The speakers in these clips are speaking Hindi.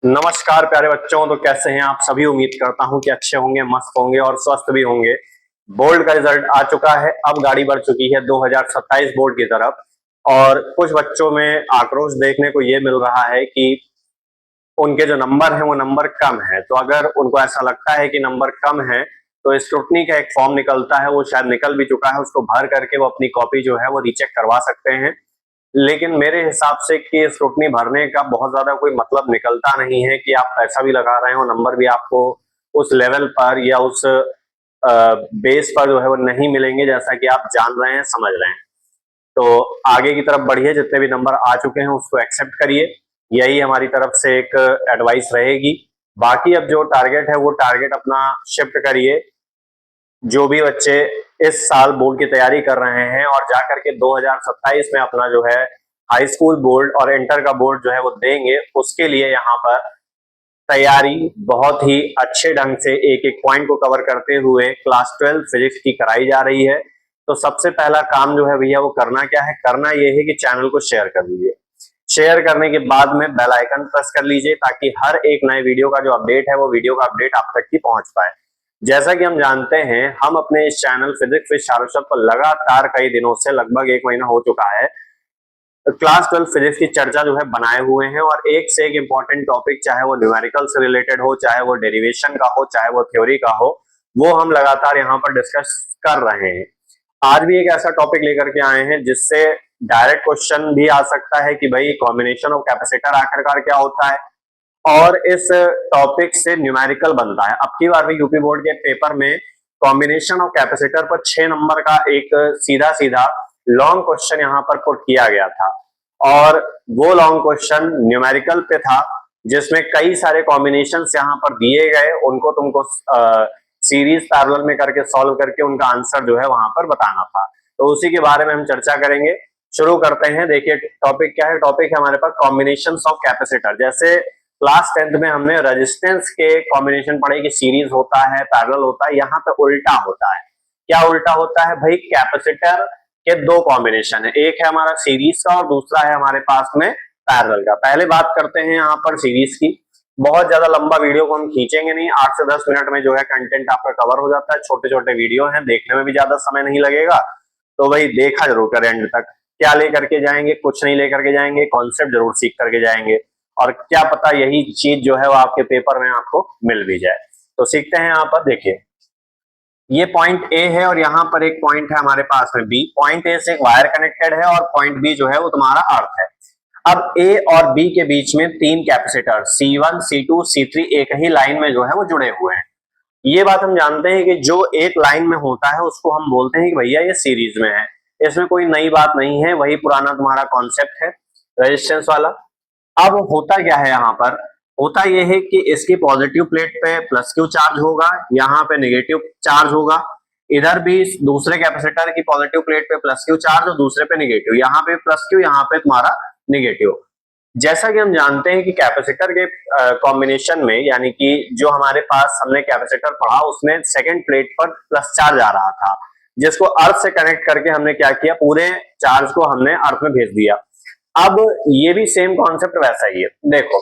नमस्कार प्यारे बच्चों। तो कैसे हैं आप सभी। उम्मीद करता हूं कि अच्छे होंगे, मस्त होंगे और स्वस्थ भी होंगे। बोर्ड का रिजल्ट आ चुका है। अब गाड़ी बढ़ चुकी है 2027 बोर्ड की तरफ और कुछ बच्चों में आक्रोश देखने को ये मिल रहा है कि उनके जो नंबर है वो नंबर कम है। तो अगर उनको ऐसा लगता है कि नंबर कम है तो स्क्रूटनी का एक फॉर्म निकलता है, वो शायद निकल भी चुका है, उसको भर करके वो अपनी कॉपी जो है वो रीचेक करवा सकते हैं। लेकिन मेरे हिसाब से कि स्क्रूटनी भरने का बहुत ज्यादा कोई मतलब निकलता नहीं है कि आप पैसा भी लगा रहे हो, नंबर भी आपको उस लेवल पर या उस बेस पर जो है वो नहीं मिलेंगे, जैसा कि आप जान रहे हैं, समझ रहे हैं। तो आगे की तरफ बढ़िए, जितने भी नंबर आ चुके हैं उसको एक्सेप्ट करिए, यही हमारी तरफ से एक एडवाइस रहेगी। बाकी अब जो टारगेट है वो टारगेट अपना शिफ्ट करिए। जो भी बच्चे इस साल बोर्ड की तैयारी कर रहे हैं और जाकर के 2027 में अपना जो है हाई स्कूल बोर्ड और इंटर का बोर्ड जो है वो देंगे, उसके लिए यहाँ पर तैयारी बहुत ही अच्छे ढंग से एक एक पॉइंट को कवर करते हुए क्लास 12 फिजिक्स की कराई जा रही है। तो सबसे पहला काम जो है भैया वो करना क्या है, करना ये है कि चैनल को शेयर कर दीजिए। शेयर करने के बाद में बेल आइकन प्रेस कर लीजिए ताकि हर एक नए वीडियो का जो अपडेट है वो वीडियो का अपडेट आप तक ही पहुंच पाए। जैसा कि हम जानते हैं, हम अपने इस channel physics with Shahrukh sir पर लगातार कई दिनों से, लगभग एक महीना हो चुका है, क्लास 12 फिजिक्स की चर्चा जो है बनाए हुए हैं और एक से एक इंपॉर्टेंट टॉपिक, चाहे वो न्यूमेरिकल से रिलेटेड हो, चाहे वो डेरिवेशन का हो, चाहे वो थ्योरी का हो, वो हम लगातार यहाँ पर डिस्कस कर रहे हैं। आज भी एक ऐसा टॉपिक लेकर के आए हैं जिससे डायरेक्ट क्वेश्चन भी आ सकता है कि भाई कॉम्बिनेशन ऑफ कैपेसिटर आखिरकार क्या होता है, और इस टॉपिक से न्यूमेरिकल बनता है। अब की बार भी यूपी बोर्ड के पेपर में कॉम्बिनेशन ऑफ कैपेसिटर पर 6 नंबर का एक सीधा सीधा लॉन्ग क्वेश्चन यहाँ पर पुट किया गया था और वो लॉन्ग क्वेश्चन न्यूमेरिकल पे था, जिसमें कई सारे कॉम्बिनेशन यहाँ पर दिए गए, उनको तुमको सीरीज पैरेलल में करके सॉल्व करके उनका आंसर जो है वहां पर बताना था। तो उसी के बारे में हम चर्चा करेंगे। शुरू करते हैं। देखिए टॉपिक क्या है, टॉपिक है हमारे पास कॉम्बिनेशन ऑफ कैपेसिटर। जैसे क्लास 10th में हमने रेजिस्टेंस के कॉम्बिनेशन पढ़े कि सीरीज होता है, पैरेलल होता है, यहाँ पे उल्टा होता है। क्या उल्टा होता है भाई, कैपेसिटर के दो कॉम्बिनेशन है, एक है हमारा सीरीज का और दूसरा है हमारे पास में पैरेलल का। पहले बात करते हैं यहाँ पर सीरीज की। बहुत ज्यादा लंबा वीडियो को हम खींचेंगे नहीं, 8 से 10 मिनट में जो है कंटेंट आपका कवर हो जाता है। छोटे छोटे वीडियो हैं, देखने में भी ज्यादा समय नहीं लगेगा, तो भाई देखा जरूर करें एंड तक। क्या लेकर के जाएंगे, कुछ नहीं लेकर के जाएंगे, कॉन्सेप्ट जरूर सीख करके जाएंगे और क्या पता यही चीज जो है वो आपके पेपर में आपको मिल भी जाए। तो सीखते हैं। यहाँ पर देखिए, ये पॉइंट ए है और यहाँ पर एक पॉइंट है हमारे पास में बी। पॉइंट ए से एक वायर कनेक्टेड है और पॉइंट बी जो है वो तुम्हारा अर्थ है। अब ए और बी के बीच में 3 कैपेसिटर C1, C2, C3 एक ही लाइन में जो है वो जुड़े हुए हैं। ये बात हम जानते हैं कि जो एक लाइन में होता है उसको हम बोलते हैं कि भैया ये सीरीज में है। इसमें कोई नई बात नहीं है, वही पुराना तुम्हारा कॉन्सेप्ट है रेजिस्टेंस वाला। अब होता क्या है, यहाँ पर होता यह है कि इसकी पॉजिटिव प्लेट पे प्लस क्यू चार्ज होगा, यहाँ पे नेगेटिव चार्ज होगा। इधर भी दूसरे कैपेसिटर की पॉजिटिव प्लेट पे प्लस क्यू चार्ज और दूसरे पे नेगेटिव, यहाँ पे प्लस क्यू, यहाँ पे तुम्हारा नेगेटिव। जैसा कि हम जानते हैं कि कैपेसिटर के कॉम्बिनेशन में, यानी कि जो हमारे पास हमने कैपेसिटर पढ़ा उसमें सेकंड प्लेट पर प्लस चार्ज आ रहा था, जिसको अर्थ से कनेक्ट करके हमने क्या किया, पूरे चार्ज को हमने अर्थ में भेज दिया। अब ये भी सेम कॉन्सेप्ट वैसा ही है। देखो,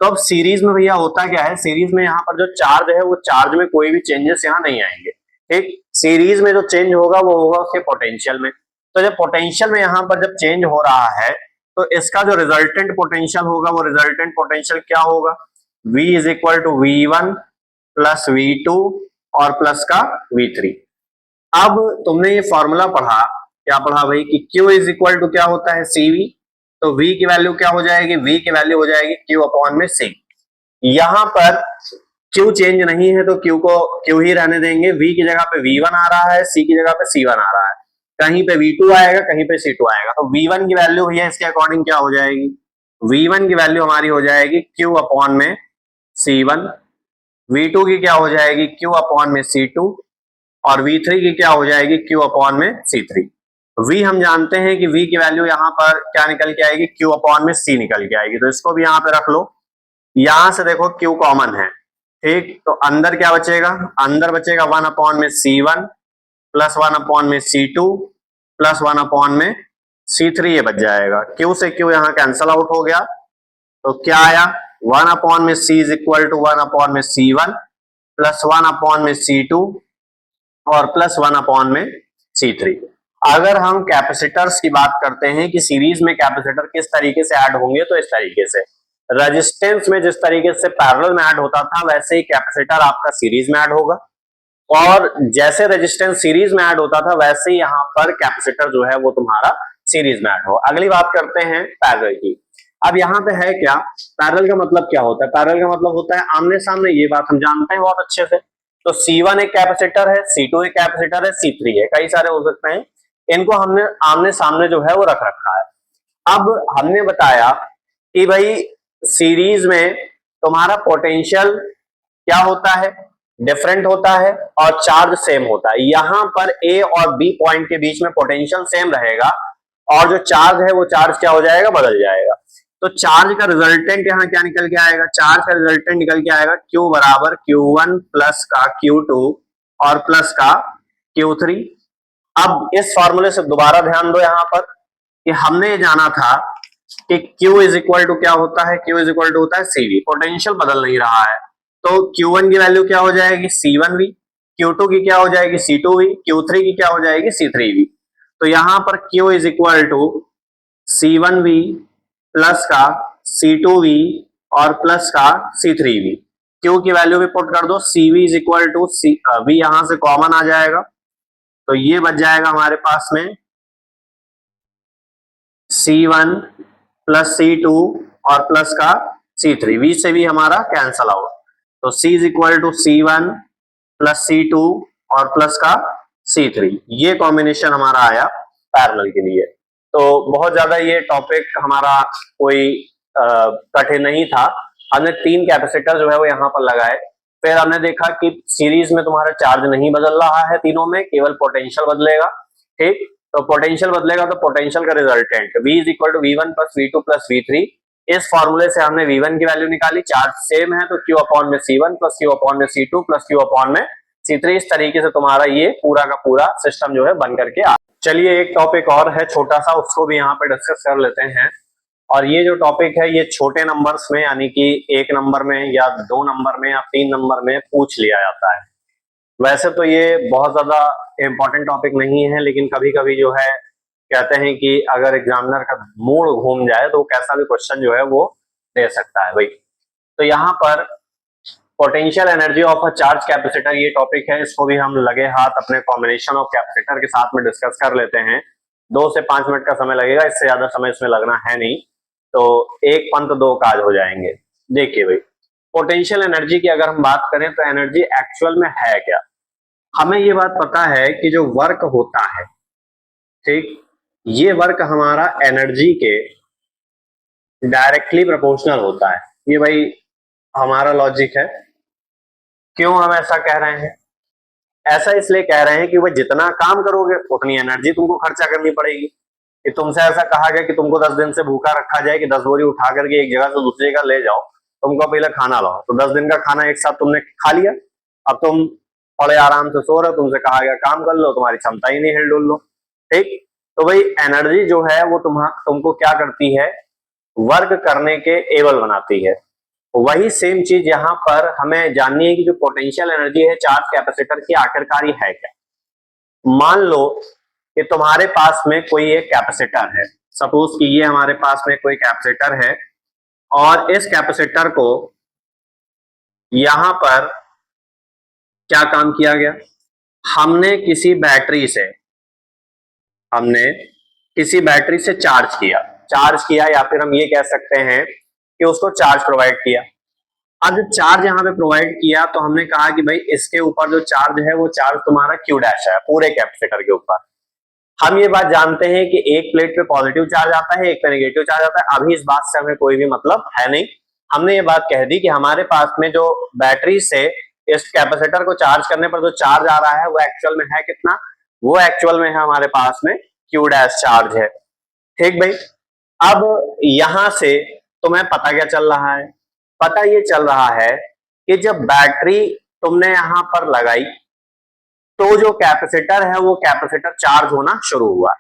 तो अब सीरीज में भैया होता क्या है, सीरीज में यहाँ पर जो चार्ज है वो चार्ज में कोई भी चेंजेस यहाँ नहीं आएंगे। ठीक, सीरीज में जो चेंज होगा वो होगा उसके पोटेंशियल में। तो जब पोटेंशियल में यहाँ पर जब चेंज हो रहा है तो इसका जो रिजल्टेंट पोटेंशियल होगा वो रिजल्टेंट पोटेंशियल क्या होगा, V is equal to V1 plus V2 और प्लस का V3। अब तुमने ये फॉर्मूला पढ़ा, क्या पढ़ा भाई, कि Q इज इक्वल टू क्या होता है, CV। तो V की वैल्यू क्या हो जाएगी, V की वैल्यू हो जाएगी Q अपॉन में C। यहाँ पर Q चेंज नहीं है तो Q को Q ही रहने देंगे। V की जगह पे V1 आ रहा है, C की जगह पे C1 आ रहा है, कहीं पे V2 आएगा, कहीं पे C2 आएगा। तो V1 की वैल्यू भैया इसके अकॉर्डिंग क्या हो जाएगी, V1 की वैल्यू हमारी हो जाएगी Q अपॉन में C1। V2 की क्या हो जाएगी, Q अपॉन में C2 और V3 की क्या हो जाएगी, Q अपॉन में C3। V हम जानते हैं कि V की वैल्यू यहाँ पर क्या निकल के आएगी, Q अपॉन में C निकल के आएगी। तो इसको भी यहाँ पे रख लो। यहां से देखो Q कॉमन है, ठीक, तो अंदर क्या बचेगा, अंदर बचेगा 1 अपॉन में C1 प्लस 1 अपॉन में C2 प्लस 1 अपॉन में C3, ये बच जाएगा। Q से Q यहाँ कैंसल आउट हो गया, तो क्या आया, 1 अपॉन में C is equal to 1 upon में C1 प्लस 1 अपॉन में C2 और प्लस 1 अपॉन में C3। अगर हम कैपेसिटर्स की बात करते हैं कि सीरीज में कैपेसिटर किस तरीके से ऐड होंगे, तो इस तरीके से रेजिस्टेंस में जिस तरीके से पैरेलल में ऐड होता था वैसे ही कैपेसिटर आपका सीरीज में ऐड होगा, और जैसे रेजिस्टेंस सीरीज में ऐड होता था वैसे ही यहाँ पर कैपेसिटर जो है वो तुम्हारा सीरीज में ऐड हो। अगली बात करते हैं पैरेलल की। अब यहाँ पे है क्या, पैरेलल का मतलब क्या होता है? पैरेलल का मतलब होता है आमने सामने, ये बात हम जानते हैं बहुत अच्छे से। तो C1 एक कैपेसिटर है, C2 एक कैपेसिटर है, C3 है, कई सारे हो सकते हैं, इनको हमने आमने सामने जो है वो रख रखा है। अब हमने बताया कि भाई सीरीज में तुम्हारा पोटेंशियल क्या होता है, डिफरेंट होता है, और चार्ज सेम होता है। यहां पर ए और बी पॉइंट के बीच में पोटेंशियल सेम रहेगा और जो चार्ज है वो चार्ज क्या हो जाएगा, बदल जाएगा। तो चार्ज का रिजल्टेंट यहाँ क्या निकल के आएगा, चार्ज का रिजल्टेंट निकल के आएगा Q बराबर Q1 प्लस का Q2 और प्लस का Q3। अब इस फॉर्मूले से दोबारा ध्यान दो यहाँ पर कि हमने ये जाना था कि Q इज इक्वल टू क्या होता है, Q इज इक्वल टू होता है CV। पोटेंशियल बदल नहीं रहा है तो Q1 की वैल्यू क्या हो जाएगी, C1V, Q2 की क्या हो जाएगी, C2V, Q3 की क्या हो जाएगी, C3V। तो यहां पर Q is equal to C1V plus का C2V और प्लस का C3V। Q की वैल्यू भी पुट कर दो, CV is equal to V, यहां से कॉमन आ जाएगा तो ये बच जाएगा हमारे पास में C1 प्लस C2 और प्लस का C3, V से भी हमारा कैंसल आउट। तो C is equal to C1 plus C2 और प्लस का C3, ये कॉम्बिनेशन हमारा आया पैरेलल के लिए। तो बहुत ज्यादा ये टॉपिक हमारा कोई कठिन नहीं था। हमने 3 कैपेसिटर जो है वो यहाँ पर लगाए, फिर हमने देखा कि सीरीज में तुम्हारा चार्ज नहीं बदल रहा है तीनों में, केवल पोटेंशियल बदलेगा। ठीक, तो पोटेंशियल बदलेगा तो पोटेंशियल का resultant V is equal to V1 plus V2 plus V3। इस फॉर्मूले से हमने V1 की वैल्यू निकाली, चार्ज सेम है तो Q अपॉन में C1 प्लस Q अपॉन में C2 प्लस Q अपॉन में C3। इस तरीके से तुम्हारा ये पूरा का पूरा सिस्टम जो है बन करके आ। चलिए एक टॉपिक और है छोटा सा, उसको भी यहाँ पे डिस्कस कर लेते हैं। और ये जो टॉपिक है ये छोटे नंबर्स में यानी कि 1 नंबर में या 2 नंबर में या 3 नंबर में पूछ लिया जाता है। वैसे तो ये बहुत ज्यादा इंपॉर्टेंट टॉपिक नहीं है, लेकिन कभी कभी जो है कहते हैं कि अगर एग्जामिनर का मूड घूम जाए तो कैसा भी क्वेश्चन जो है वो दे सकता है भाई। तो यहाँ पर potential energy of a charge capacitor ये टॉपिक है, इसको भी हम लगे हाथ अपने कॉम्बिनेशन ऑफ कैपेसिटर के साथ में डिस्कस कर लेते हैं। 2 से 5 मिनट का समय लगेगा, इससे ज्यादा समय इसमें लगना है नहीं, तो एक पंथ 2 काज हो जाएंगे। देखिए भाई, पोटेंशियल एनर्जी की अगर हम बात करें तो एनर्जी एक्चुअल में है क्या। हमें ये बात पता है कि जो वर्क होता है, ठीक, ये वर्क हमारा एनर्जी के डायरेक्टली प्रोपोर्शनल होता है। ये भाई हमारा लॉजिक है। क्यों हम ऐसा कह रहे हैं, ऐसा इसलिए कह रहे हैं कि भाई जितना काम करोगे उतनी एनर्जी तुमको खर्चा करनी पड़ेगी। कि तुमसे ऐसा कहा गया कि तुमको 10 दिन से भूखा रखा जाए कि 10 बोरी उठा करके एक जगह से दूसरी जगह ले जाओ, तुमको पहले खाना लाओ, तो 10 दिन का खाना एक साथ तुमने खा लिया, अब तुम थोड़े आराम से सो रहे हो, तुमसे कहा गया काम कर लो, तुम्हारी क्षमता ही नहीं हिल डुल लो। ठीक, तो भाई एनर्जी जो है वो तुमको क्या करती है, वर्क करने के एबल बनाती है। वही सेम चीज यहाँ पर हमें जाननी है कि जो पोटेंशियल एनर्जी है चार्ज कैपेसिटर की आखिरकार ये है क्या। मान लो कि तुम्हारे पास में कोई एक कैपेसिटर है, सपोज कि ये हमारे पास में कोई कैपेसिटर है, और इस कैपेसिटर को यहां पर क्या काम किया गया, हमने किसी बैटरी से चार्ज किया या फिर हम ये कह सकते हैं कि उसको चार्ज प्रोवाइड किया। अब जब चार्ज यहाँ पे प्रोवाइड किया तो हमने कहा कि भाई इसके ऊपर जो चार्ज है वो चार्ज तुम्हारा Q डैश है पूरे कैपेसिटर के ऊपर। हम ये बात जानते हैं कि एक प्लेट पे पॉजिटिव चार्ज आता है, एक पे नेगेटिव चार्ज आता है। अभी इस बात से हमें कोई भी मतलब है नहीं, हमने ये बात कह दी कि हमारे पास में जो बैटरी से इस कैपेसिटर को चार्ज करने पर जो चार्ज आ रहा है वो एक्चुअल में है कितना, वो एक्चुअल में है हमारे पास में Q डैश चार्ज है। ठीक भाई, अब यहां से तुम्हें पता क्या चल रहा है, पता ये चल रहा है कि जब बैटरी तुमने यहां पर लगाई तो जो कैपेसिटर है वो कैपेसिटर चार्ज होना शुरू हुआ।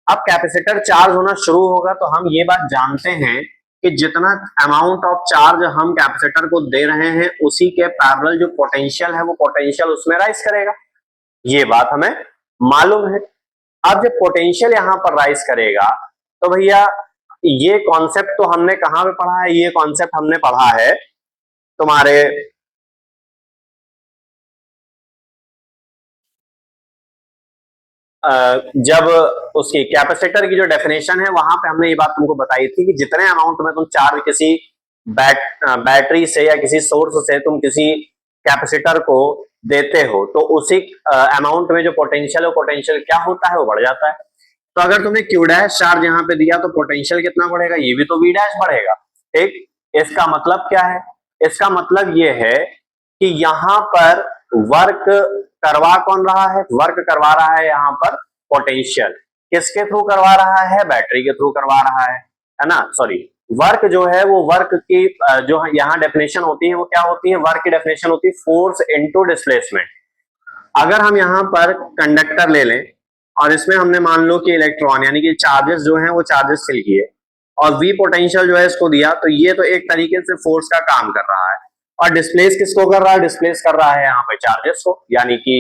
अब कैपेसिटर चार्ज होना शुरू होगा तो हम ये बात जानते हैं कि जितना अमाउंट ऑफ चार्ज हम कैपेसिटर को दे रहे हैं उसी के पैरेलल जो पोटेंशियल है वो पोटेंशियल उसमें राइज करेगा। ये बात हमें मालूम है। अब जब पोटेंशियल यहां पर राइज करेगा तो भैया ये कॉन्सेप्ट तो हमने कहां पे पढ़ा है, ये कॉन्सेप्ट हमने पढ़ा है तुम्हारे जब उसकी कैपेसिटर की जो डेफिनेशन है वहां पे हमने ये बात तुमको बताई थी कि जितने अमाउंट में तुम चार्ज किसी बैटरी से या किसी सोर्स से तुम किसी कैपेसिटर को देते हो तो उसी अमाउंट में जो पोटेंशियल है पोटेंशियल क्या होता है वो बढ़ जाता है। तो अगर तुमने क्यू डैश चार्ज यहाँ पे दिया तो पोटेंशियल कितना बढ़ेगा, ये भी तो वी डैश बढ़ेगा। ठीक, इसका मतलब क्या है, इसका मतलब ये है कि यहाँ पर वर्क करवा कौन रहा है, वर्क करवा रहा है यहाँ पर पोटेंशियल। किसके थ्रू करवा रहा है, बैटरी के थ्रू करवा रहा है ना। सॉरी, वर्क जो है वो वर्क की जो यहाँ डेफिनेशन होती है वो क्या होती है, वर्क की डेफिनेशन होती है फोर्स इनटू डिस्प्लेसमेंट। अगर हम यहाँ पर कंडक्टर ले लें और इसमें हमने मान लो कि इलेक्ट्रॉन यानी कि चार्जेस जो है वो चार्जेस फिल किए और वी पोटेंशियल जो है इसको दिया, तो ये तो एक तरीके से फोर्स का काम कर रहा है। और डिस्प्लेस किसको कर रहा है, डिस्प्लेस कर रहा है यहाँ पे चार्जेस को, यानी कि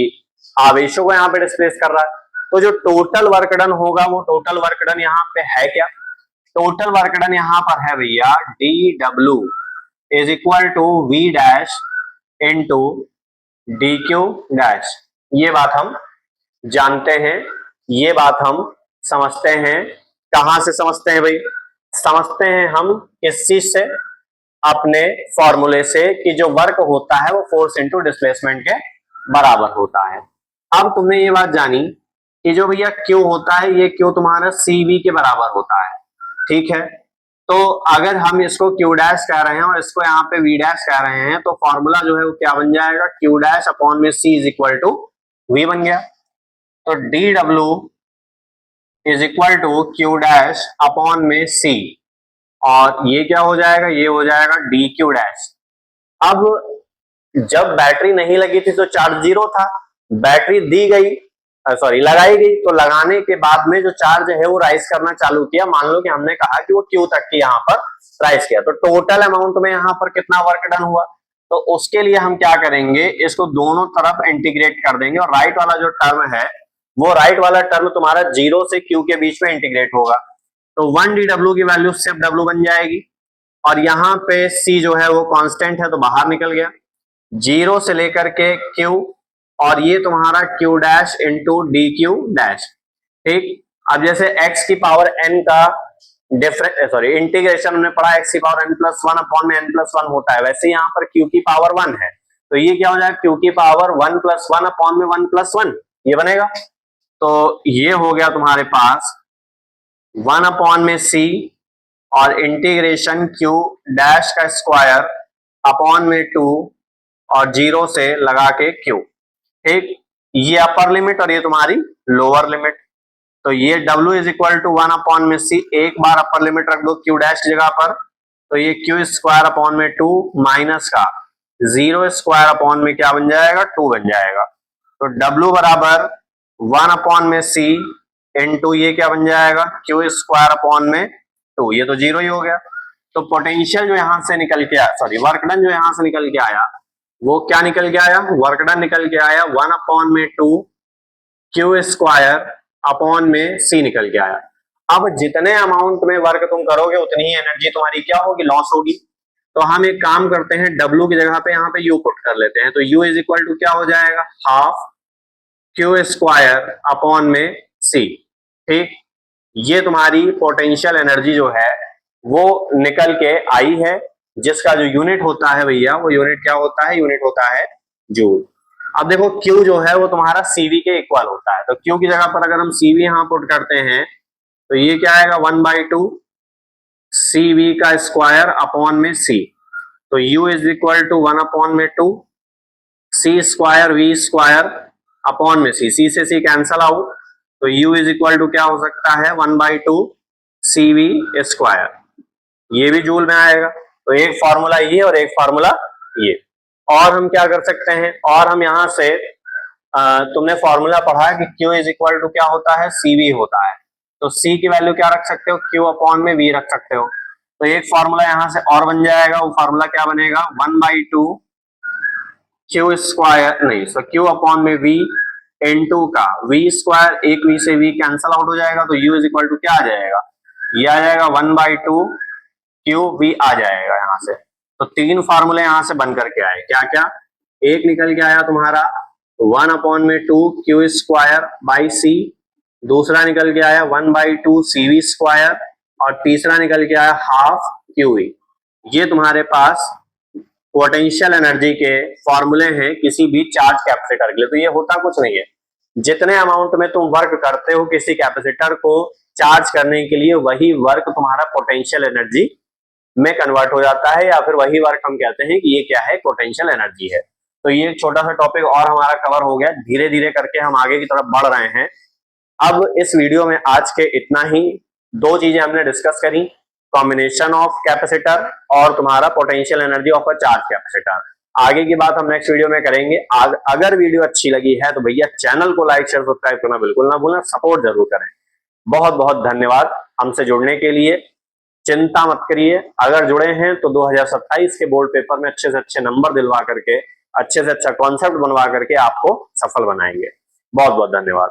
आवेशों को यहाँ पे डिस्प्लेस कर रहा है। तो जो टोटल वर्क डन होगा वो टोटल वर्क डन यहाँ पे है क्या, टोटल वर्क डन यहाँ पर है भैया D W is equal to V dash into D Q dash. ये बात हम जानते हैं, ये बात हम समझते हैं। कहां से समझते हैं भाई, समझते हैं हम किस चीज से, अपने फॉर्मूले से कि जो वर्क होता है वो फोर्स इनटू डिस्प्लेसमेंट के बराबर होता है। अब तुमने ये बात जानी कि जो भैया क्यू होता है ये क्यू तुम्हारा सीवी के बराबर होता है। ठीक है, तो अगर हम इसको क्यू डैश कह रहे हैं और इसको यहाँ पे वी डैश कह रहे हैं तो फॉर्मूला जो है वो क्या बन जाएगा, क्यू डैश अपॉन में C is equal to V बन गया। तो D W is equal to Q dash upon में सी, और ये क्या हो जाएगा, ये हो जाएगा डी क्यू डैश। अब जब बैटरी नहीं लगी थी तो चार्ज जीरो था, बैटरी दी गई सॉरी लगाई गई तो लगाने के बाद में जो चार्ज है वो राइज करना चालू किया। मान लो कि हमने कहा कि वो क्यू तक की यहाँ पर राइज किया, तो टोटल अमाउंट में यहाँ पर कितना वर्क डन हुआ, तो उसके लिए हम क्या करेंगे, इसको दोनों तरफ इंटीग्रेट कर देंगे और राइट वाला जो टर्म है वो राइट वाला टर्म तुम्हारा जीरो से क्यू के बीच में इंटीग्रेट होगा। तो 1 डी डब्ल्यू की वैल्यू सिर्फ डब्ल्यू बन जाएगी और यहाँ पे सी जो है वो कांस्टेंट है तो बाहर निकल गया, जीरो से लेकर के क्यू और ये तुम्हारा Q dash into D Q dash. ठीक, अब जैसे एक्स की पावर एन का इंटीग्रेशन हमने पढ़ा एक्स की power n plus one upon में एन प्लस वन होता है, वैसे यहाँ पर क्यू की पावर वन है तो ये क्या हो जाएगा, क्यू की power one plus one upon में वन प्लस वन, ये बनेगा। तो ये हो गया तुम्हारे पास वन अपॉन में सी और इंटीग्रेशन क्यू डैश का स्क्वायर अपॉन में टू और जीरो से लगा के क्यू। ठीक, ये अपर लिमिट और ये तुम्हारी लोअर लिमिट। तो ये W is equal to one upon में सी, एक बार अपर लिमिट रख दो क्यू डैश की जगह पर, तो ये क्यू स्क्वायर अपॉन में टू माइनस का जीरो स्क्वायर अपॉन में क्या बन जाएगा, टू बन जाएगा। तो W बराबर वन अपॉन में सी इंटू ये क्या बन जाएगा, क्यू स्क्वायर अपॉन में टू, ये तो जीरो ही हो गया। तो पोटेंशियल जो यहां से निकल के आया, सॉरी वर्क डन जो यहां से निकल के आया वो क्या निकल के आया, वर्क डन निकल के आया वन अपॉन में टू क्यू स्क्वायर अपॉन में सी निकल के आया। अब जितने अमाउंट में वर्क तुम करोगे उतनी ही एनर्जी तुम्हारी क्या होगी, लॉस होगी। तो हम एक काम करते हैं, डब्ल्यू की जगह पे यहाँ पे यू पुट कर लेते हैं, तो यू इज इक्वल टू क्या हो जाएगा, हाफ क्यू स्क्वायर अपॉन में सी। ठीक, ये तुम्हारी पोटेंशियल एनर्जी जो है वो निकल के आई है, जिसका जो यूनिट होता है भैया वो यूनिट क्या होता है, यूनिट होता है जूल। अब देखो Q जो है वो तुम्हारा CV के इक्वल होता है, तो Q की जगह पर अगर हम CV यहां पुट करते हैं तो ये क्या आएगा, वन बाई टू CV का स्क्वायर अपॉन में C। तो U is equal to one upon में two C square V square upon में C, C से C कैंसल आउट, तो U इज इक्वल टू क्या हो सकता है, one by two CV square, ये भी जूल में आएगा। तो एक फॉर्मूला ये और एक फॉर्मूला ये। और हम क्या कर सकते हैं, और हम यहां से तुमने फॉर्मूला पढ़ा है कि Q इज इक्वल टू क्या होता है, CV होता है, तो C की वैल्यू क्या रख सकते हो, Q अपॉन में V रख सकते हो। तो एक फॉर्मूला यहां से और बन जाएगा, वो फॉर्मूला क्या बनेगा, 1/2 क्यू स्क्वायर, नहीं सो क्यू अपॉन में वी N2 का वी स्क्वायर, एक वी से वी कैंसल आउट हो जाएगा, तो U इज इक्वल टू क्या आ जाएगा, ये आ जाएगा 1/2 क्यू वी आ जाएगा यहां से। तो तीन फार्मूले यहां से बन करके आए, क्या क्या, एक निकल के आया तुम्हारा 1/2 क्यू स्क्वायर बाई सी, दूसरा निकल के आया 1/2 CV स्क्वायर, और तीसरा निकल के आया हाफ QE। ये तुम्हारे पास पोटेंशियल एनर्जी के फॉर्मूले हैं किसी भी चार्ज कैपेसिटर के लिए। तो ये होता कुछ नहीं है, जितने अमाउंट में तुम वर्क करते हो किसी कैपेसिटर को चार्ज करने के लिए, वही वर्क तुम्हारा पोटेंशियल एनर्जी में कन्वर्ट हो जाता है, या फिर वही वर्क हम कहते हैं कि ये क्या है, पोटेंशियल एनर्जी है। तो ये एक छोटा सा टॉपिक और हमारा कवर हो गया, धीरे धीरे करके हम आगे की तरफ बढ़ रहे हैं। अब इस वीडियो में आज के इतना ही, दो चीजें हमने डिस्कस करी, कॉम्बिनेशन ऑफ कैपेसिटर और तुम्हारा potential energy of a charge capacitor. आगे की बात हम नेक्स्ट वीडियो में करेंगे। अगर वीडियो अच्छी लगी है तो भैया चैनल को लाइक शेयर सब्सक्राइब करना बिल्कुल ना भूलना, सपोर्ट जरूर करें। बहुत बहुत धन्यवाद हमसे जुड़ने के लिए। चिंता मत करिए, अगर जुड़े हैं तो 2027 के बोर्ड पेपर में अच्छे से अच्छे नंबर दिलवा करके, अच्छे से अच्छा कॉन्सेप्ट बनवा करके आपको सफल बनाएंगे। बहुत बहुत धन्यवाद।